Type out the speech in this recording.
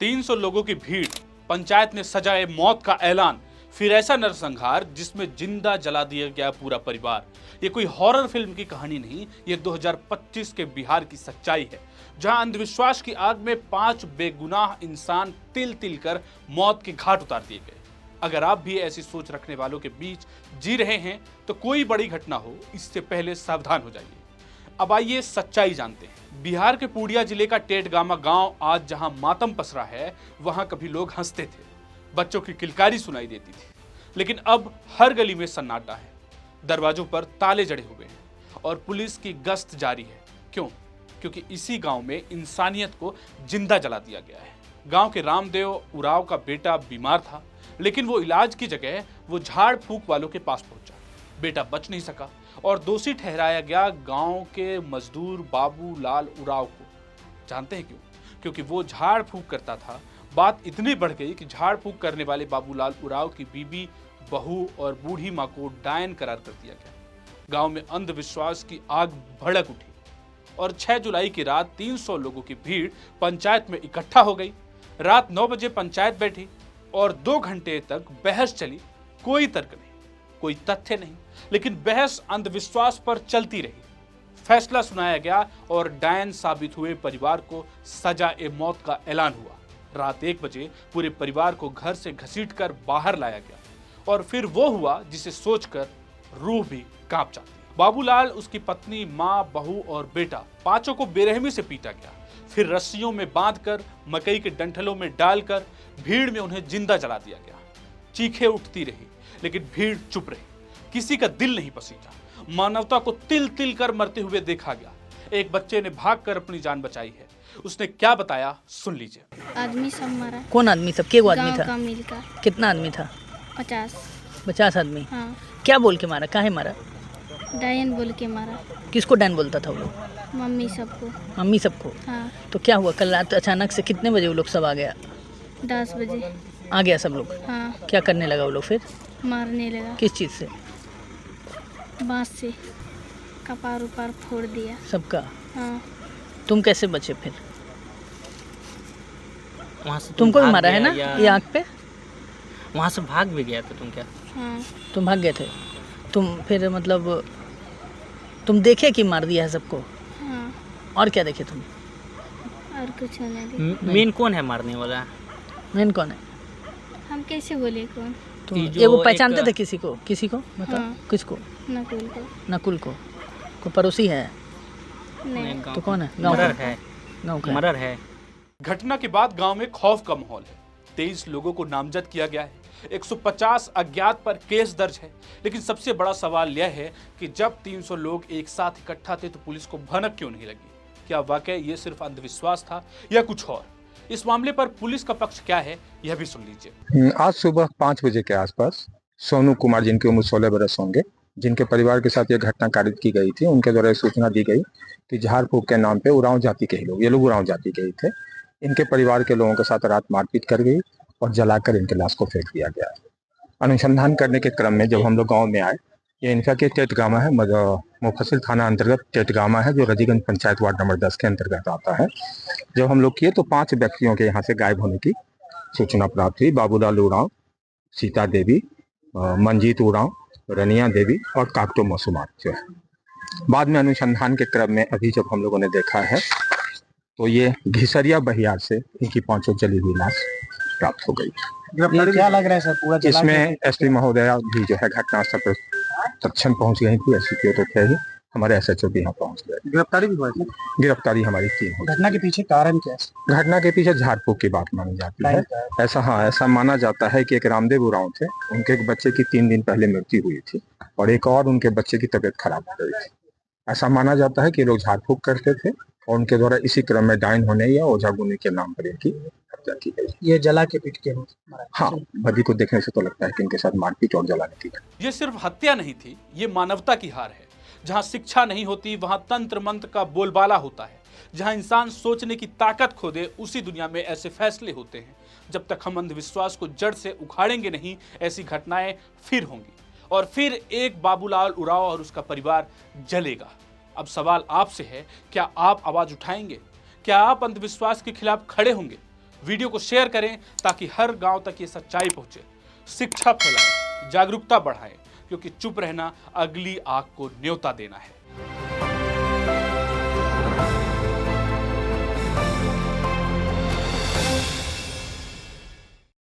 300 लोगों की भीड़, पंचायत ने सजाए मौत का ऐलान, फिर ऐसा नरसंहार जिसमें जिंदा जला दिया गया पूरा परिवार। ये कोई हॉरर फिल्म की कहानी नहीं, ये 2025 के बिहार की सच्चाई है, जहां अंधविश्वास की आग में 5 बेगुनाह इंसान तिल तिल कर मौत के घाट उतार दिए गए। अगर आप भी ऐसी सोच रखने वालों के बीच जी रहे हैं तो कोई बड़ी घटना हो, इससे पहले सावधान हो जाइए। अब आइए सच्चाई जानते हैं। बिहार के पूर्णिया जिले का टेटगामा गांव आज जहां मातम पसरा है, वहां कभी लोग हंसते थे, बच्चों की किलकारी सुनाई देती थी, लेकिन अब हर गली में सन्नाटा है, दरवाजों पर ताले जड़े हुए हैं और पुलिस की गश्त जारी है। क्यों? क्योंकि इसी गांव में इंसानियत को जिंदा जला दिया गया है। गांव के रामदेव उरांव का बेटा बीमार था, लेकिन वो इलाज की जगह वो झाड़ फूंक वालों के पास पहुंचा। बेटा बच नहीं सका और दोषी ठहराया गया गांव के मजदूर बाबू लाल उरांव को। जानते हैं क्यों? क्योंकि वो झाड़ फूंक करता था। बात इतनी बढ़ गई कि झाड़ फूंक करने वाले बाबूलाल उरांव की बीबी, बहू और बूढ़ी मां को डायन करार कर दिया गया। गांव में अंधविश्वास की आग भड़क उठी और 6 जुलाई की रात 300 लोगों की भीड़ पंचायत में इकट्ठा हो गई। रात 9 बजे पंचायत बैठी और 2 घंटे तक बहस चली। कोई तर्क नहीं, कोई तथ्य नहीं, लेकिन बहस अंधविश्वास पर चलती रही। फैसला सुनाया गया और डायन साबित हुए परिवार को सजा ए मौत का ऐलान हुआ। रात 1 बजे पूरे परिवार को घर से घसीटकर बाहर लाया गया और फिर वो हुआ जिसे सोचकर रूह भी कांप जाती। बाबूलाल, उसकी पत्नी, मां, बहू और बेटा, 5 को बेरहमी से पीटा गया। फिर रस्सियों में बांधकर, मकई के डंठलों में डालकर भीड़ में उन्हें जिंदा जला दिया गया। चीखें उठती रही, लेकिन भीड़ चुप रही। किसी का दिल नहीं पसीजा। मानवता को तिल तिल कर मरते हुए देखा गया। एक बच्चे ने भागकर अपनी जान बचाई है। उसने क्या बताया, सुन लीजिए। आदमी सब मरा। कौन आदमी सब? के वो आदमी गाँव था? का मिलकर कितना आदमी था? 50। आदमी। हाँ, क्या बोल के मारा? काहे मारा? डायन बोल के मारा। किसको डैन बोलता था वो लोग? मम्मी सबको। मम्मी सबको। हाँ, तो क्या हुआ कल रात अचानक से? कितने बजे वो लोग सब आ गया? 10 बजे। आ गया सब लोग? हाँ, क्या करने लगा वो लोग फिर? मारने लगा। किस चीज़ से? बांस से कपार उपार फोड़ दिया। सबका? हाँ, तुम कैसे बचे फिर? वहाँ से तुमको भी भाग मारा है गया ना या ये आँख पे? वहाँ से भाग भी गया था तुम क्या? हाँ, तुम भाग गए थे? तुम फिर मतलब तुम देखे कि मार दिया है सबको? हाँ, और क्या देखे तुम? और कुछ नहीं देखा। मेन कौन है मारने वाला? मेन कौन है? हम कैसे बोले कौन? तुम ये जो ये वो पहचानते एक- थे किसी को? किसी को मतलब हाँ। किसको? नकुल को। नकुल को? को पड़ोसी है? नहीं, गाँव तो कौन है? गाँव मर्डर का? है, गाँव का? मर्डर है। घटना के बाद गांव में खौफ का माहौल है। 23 लोगों को नामजद किया गया है। 150 अज्ञात पर केस दर्ज है। लेकिन सबसे बड़ा सवाल यह है कि जब 300 लोग एक साथ इकट्ठा थे तो पुलिस को भनक क्यों नहीं लगी? क्या वाकई ये सिर्फ अंधविश्वास था या कुछ और? इस मामले पर पुलिस का पक्ष क्या है, यह भी सुन लीजिए। आज सुबह 5 बजे के आसपास सोनू कुमार, जिनकी उम्र 16 बरस होंगे, जिनके परिवार के साथ ये घटना कारित की गई थी, उनके द्वारा सूचना दी गई कि झाड़ फूक के नाम पे उरांव जाति के ही लोग, ये लोग उरांव जाति के ही थे, इनके परिवार के लोगों के साथ रात मारपीट कर गई और जलाकर इनके लाश को फेंक दिया गया। अनुसंधान करने के क्रम में जब हम लोग गाँव में आए, ये इनका के टेटगामा है, मुफस्सिल थाना अंतर्गत टेटगामा है, जो रजीगंज पंचायत वार्ड नंबर 10 के अंतर्गत आता है। जब हम लोग किए तो 5 व्यक्तियों के यहाँ से गायब होने की सूचना प्राप्त हुई। बाबूलाल उरांव, सीता देवी, मंजीत उरांव, रनिया देवी और काकटो मसूमात जो है। बाद में अनुसंधान के क्रम में अभी जब हम लोगों ने देखा है तो ये घिसरिया बहियार से इनकी 5 जली हुई लाश प्राप्त हो गई। ये क्या लग रहा है सर? पूरा जला इसमें एसपी महोदया भी जो है घटनास्थल पर तत्क्षण पहुंच गई थी। एसपीओ तो थे ही, हमारे एसएचओ भी यहाँ पहुंच गए। गिरफ्तारी भी हुआ है? गिरफ्तारी हमारी 3 हो गई। घटना के पीछे कारण क्या है? घटना के पीछे झाड़ फूक की बात मानी जाती है। ऐसा माना जाता है कि एक रामदेव उरांव थे, उनके एक बच्चे की 3 दिन पहले मृत्यु हुई थी और एक और उनके बच्चे की तबीयत खराब हो गई थी। ऐसा माना जाता है कि लोग झाड़ फूक करते थे और उनके द्वारा इसी क्रम में डायन होने या ओझा गुनी के नाम पर इनकी हत्या की गई। ये जला के पीट के मारा है। हाँ, बदी को देखने से तो लगता है कि इनके साथ मारपीट और जलाने की घटना। ये सिर्फ हत्या नहीं थी, ये मानवता की हार है। जहां शिक्षा नहीं होती वहां तंत्र मंत्र का बोलबाला होता है। जहां इंसान सोचने की ताकत खो दे, उसी दुनिया में ऐसे फैसले होते हैं। जब तक हम अंधविश्वास को जड़ से उखाड़ेंगे नहीं, ऐसी घटनाएं फिर होंगी और फिर एक बाबूलाल उरांव और उसका परिवार जलेगा। अब सवाल आपसे है, क्या आप आवाज उठाएंगे? क्या आप अंधविश्वास के खिलाफ खड़े होंगे? वीडियो को शेयर करें ताकि हर गांव तक ये सच्चाई पहुंचे, शिक्षा फैलाएं, जागरूकता बढ़ाएं, क्योंकि चुप रहना अगली आग को न्योता देना है।